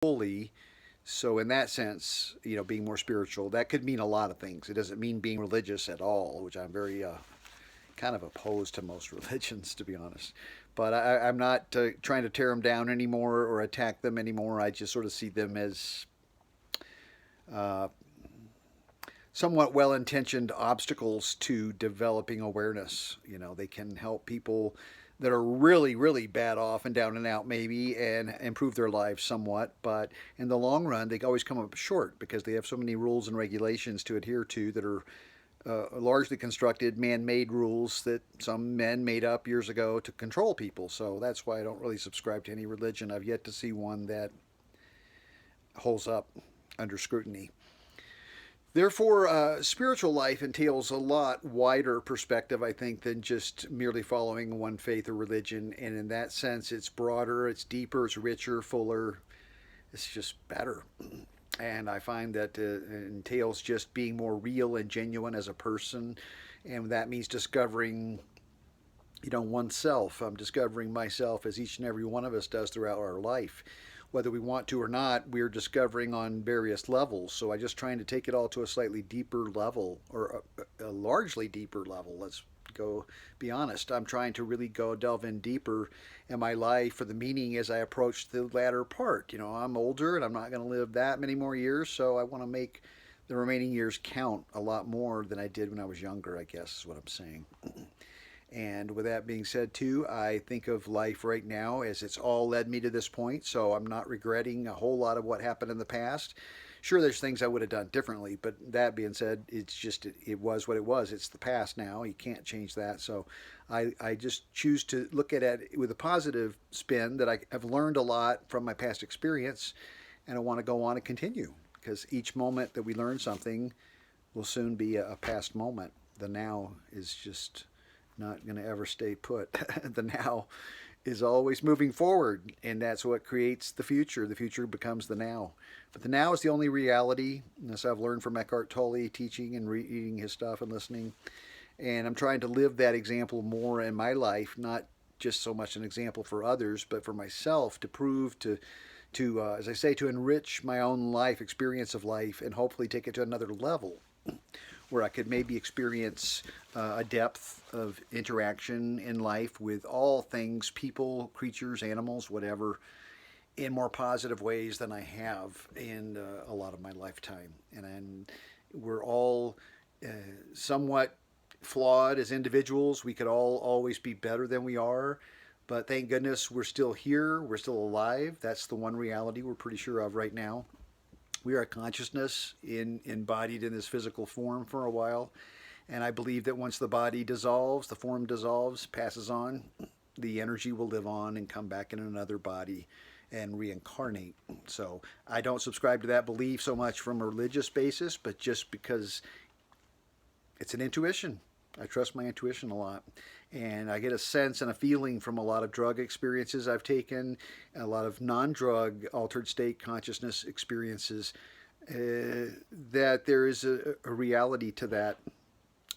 fully. So in that sense, being more spiritual, that could mean a lot of things. It doesn't mean being religious at all, which I'm very kind of opposed to most religions, to be honest. But I'm not trying to tear them down anymore or attack them anymore. I just sort of see them as uh, somewhat well intentioned obstacles to developing awareness. They can help people that are really, really bad off and down and out, maybe, and improve their lives somewhat. But in the long run, they always come up short because they have so many rules and regulations to adhere to that are largely constructed man made rules that some men made up years ago to control people. So that's why I don't really subscribe to any religion. I've yet to see one that holds up under scrutiny. Therefore, spiritual life entails a lot wider perspective, I think, than just merely following one faith or religion. And in that sense, it's broader, it's deeper, it's richer, fuller, it's just better. And I find that it entails just being more real and genuine as a person. And that means discovering, oneself. I'm discovering myself as each and every one of us does throughout our life. Whether we want to or not, we're discovering on various levels. So I'm just trying to take it all to a slightly deeper level, or a largely deeper level. Let's go be honest. I'm trying to really go delve in deeper in my life for the meaning as I approach the latter part. I'm older and I'm not going to live that many more years, so I want to make the remaining years count a lot more than I did when I was younger, I guess is what I'm saying. And with that being said, too, I think of life right now as it's all led me to this point. So I'm not regretting a whole lot of what happened in the past. Sure, there's things I would have done differently, but that being said, it's just, it was what it was. It's the past now. You can't change that. So I just choose to look at it with a positive spin that I have learned a lot from my past experience, and I want to go on and continue because each moment that we learn something will soon be a past moment. The now is just not going to ever stay put. The now is always moving forward, and that's what creates the future. The future becomes the now. But the now is the only reality, as I've learned from Eckhart Tolle, teaching and reading his stuff and listening. And I'm trying to live that example more in my life, not just so much an example for others, but for myself to prove to as I say, to enrich my own life, experience of life, and hopefully take it to another level where I could maybe experience a depth of interaction in life with all things, people, creatures, animals, whatever, in more positive ways than I have in a lot of my lifetime. And we're all somewhat flawed as individuals. We could all always be better than we are. But thank goodness we're still here. We're still alive. That's the one reality we're pretty sure of right now. We are a consciousness embodied in this physical form for a while. And I believe that once the body dissolves, the form dissolves, passes on, the energy will live on and come back in another body and reincarnate. So I don't subscribe to that belief so much from a religious basis, but just because it's an intuition. I trust my intuition a lot. And I get a sense and a feeling from a lot of drug experiences I've taken, a lot of non drug altered state consciousness experiences, that there is a reality to that.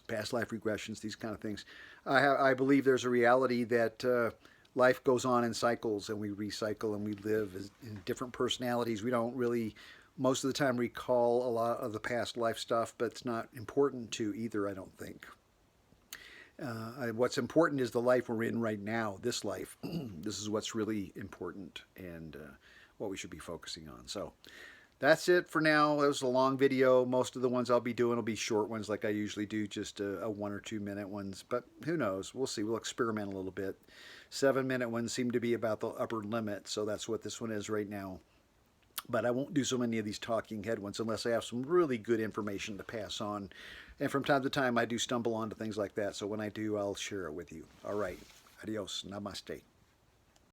Past life regressions, these kind of things. I believe there's a reality that life goes on in cycles and we recycle and we live in different personalities. We don't really, most of the time, recall a lot of the past life stuff, but it's not important to either, I don't think. What's important is the life we're in right now, this life. This is what's really important and what we should be focusing on. So that's it for now. That was a long video. Most of the ones I'll be doing will be short ones like I usually do, just a 1 or 2 minute ones. But who knows? We'll see. We'll experiment a little bit. 7-minute ones seem to be about the upper limit, so that's what this one is right now. But I won't do so many of these talking head ones unless I have some really good information to pass on. And from time to time, I do stumble onto things like that. So when I do, I'll share it with you. All right. Adios. Namaste.